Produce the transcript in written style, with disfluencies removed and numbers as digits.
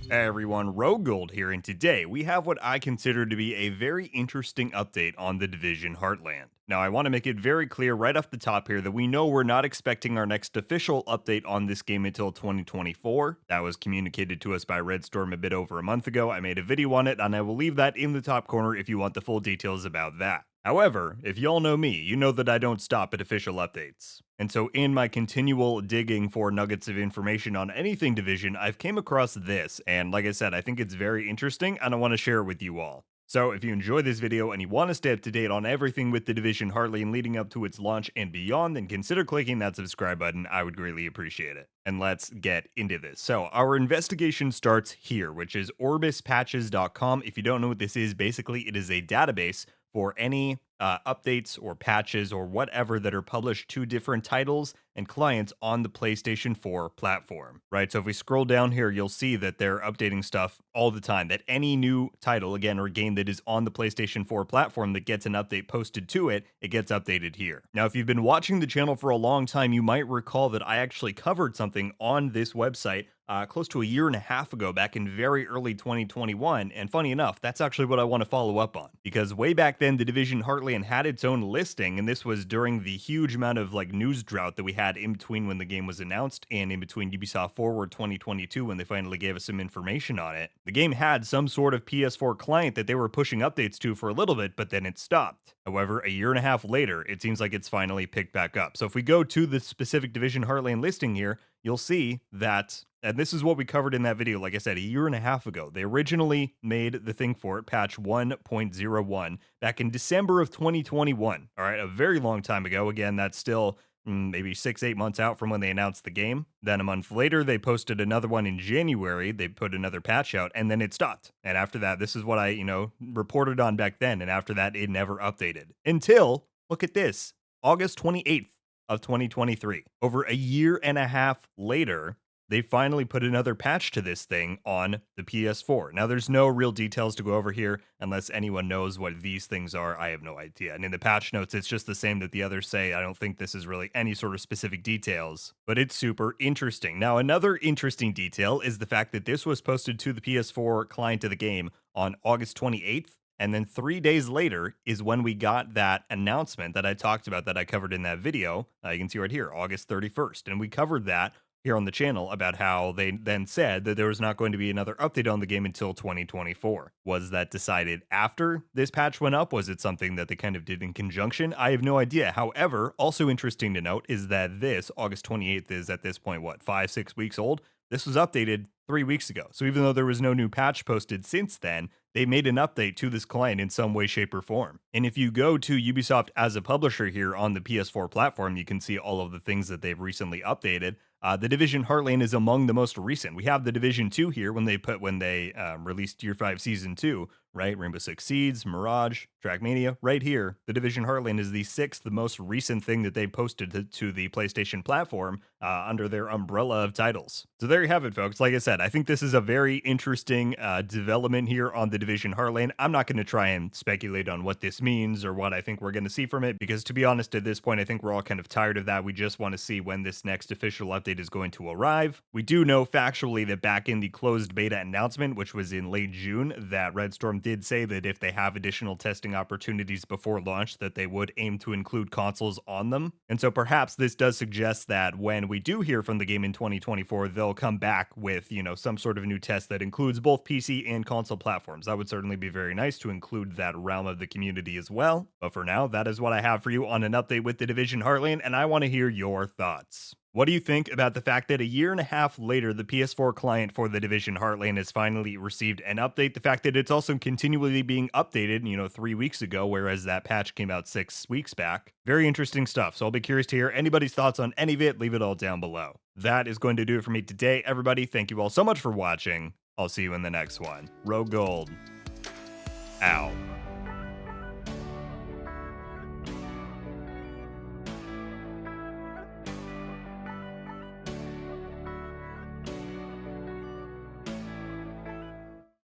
Hey everyone, RogueGold here, and today we have what I consider to be a very interesting update on the Division Heartland. Now, I want to make it very clear right off the top here that we know we're not expecting our next official update on this game until 2024. That was communicated to us by Redstorm a bit over a month ago. I made a video on it, and I will leave that in the top corner if you want the full details about that. However, if y'all know me, you know that I don't stop at official updates. And so in my continual digging for nuggets of information on anything Division, I've came across this, and like I said, I think it's very interesting, and I want to share it with you all. So if you enjoy this video and you want to stay up to date on everything with the Division Heartland leading up to its launch and beyond, then consider clicking that subscribe button. I would greatly appreciate it. And let's get into this. So our investigation starts here, which is orbispatches.com. If you don't know what this is, basically it is a database for any updates or patches or whatever that are published to different titles and clients on the PlayStation 4 platform, right? So if we scroll down here, you'll see that they're updating stuff all the time, that any new title, again, or game that is on the PlayStation 4 platform that gets an update posted to it, it gets updated here. Now, if you've been watching the channel for a long time, you might recall that I actually covered something on this website close to a year and a half ago, back in very early 2021. And funny enough, that's actually what I want to follow up on, because way back then, the Division Heartland had its own listing, and this was during the huge amount of like news drought that we had in between when the game was announced and in between Ubisoft Forward 2022 when they finally gave us some information on it. The game had some sort of PS4 client that they were pushing updates to for a little bit, but then it stopped. However, a year and a half later, it seems like it's finally picked back up. So if we go to the specific Division Heartland listing here, you'll see that, and this is what we covered in that video, like I said, a year and a half ago. They originally made the thing for it, patch 1.01, back in December of 2021. All right, a very long time ago. Again, that's still maybe 6-8 months out from when they announced the game. Then a month later, they posted another one in January. They put another patch out, and then it stopped. And after that, this is what I, reported on back then. And after that, it never updated until, look at this, August 28th of 2023. Over a year and a half later, they finally put another patch to this thing on the PS4. Now, there's no real details to go over here unless anyone knows what these things are. I have no idea. And in the patch notes, it's just the same that the others say. I don't think this is really any sort of specific details, but it's super interesting. Now, another interesting detail is the fact that this was posted to the PS4 client of the game on August 28th. And then 3 days later is when we got that announcement that I talked about that I covered in that video. You can see right here, August 31st. And we covered that here on the channel about how they then said that there was not going to be another update on the game until 2024. Was that decided after this patch went up? Was it something that they kind of did in conjunction? I have no idea. However, also interesting to note is that this August 28th is at this point, what, 5-6 weeks old? This was updated 3 weeks ago. So even though there was no new patch posted since then, they made an update to this client in some way, shape, or form. And if you go to Ubisoft as a publisher here on the PS4 platform, you can see all of the things that they've recently updated. The Division Heartland is among the most recent. We have the Division 2 here when they released Year 5 Season 2, right? Rainbow Six Siege, Mirage, Trackmania, right here. The Division Heartland is the sixth, the most recent thing that they posted to the PlayStation platform under their umbrella of titles. So there you have it, folks. Like I said, I think this is a very interesting development here on the Division Heartland. I'm not going to try and speculate on what this means or what I think we're going to see from it, because to be honest, at this point, I think we're all kind of tired of that. We just want to see when this next official update is going to arrive. We do know factually that back in the closed beta announcement, which was in late June, that Redstorm did say that if they have additional testing opportunities before launch, that they would aim to include consoles on them. And so perhaps this does suggest that when we do hear from the game in 2024, they'll come back with, some sort of new test that includes both PC and console platforms. That would certainly be very nice to include that realm of the community as well. But for now, that is what I have for you on an update with the Division Heartland, and I want to hear your thoughts. What do you think about the fact that a year and a half later, the PS4 client for the Division Heartland has finally received an update? The fact that it's also continually being updated, 3 weeks ago, whereas that patch came out 6 weeks back. Very interesting stuff. So I'll be curious to hear anybody's thoughts on any of it. Leave it all down below. That is going to do it for me today, everybody. Thank you all so much for watching. I'll see you in the next one. RogueGold. Ow.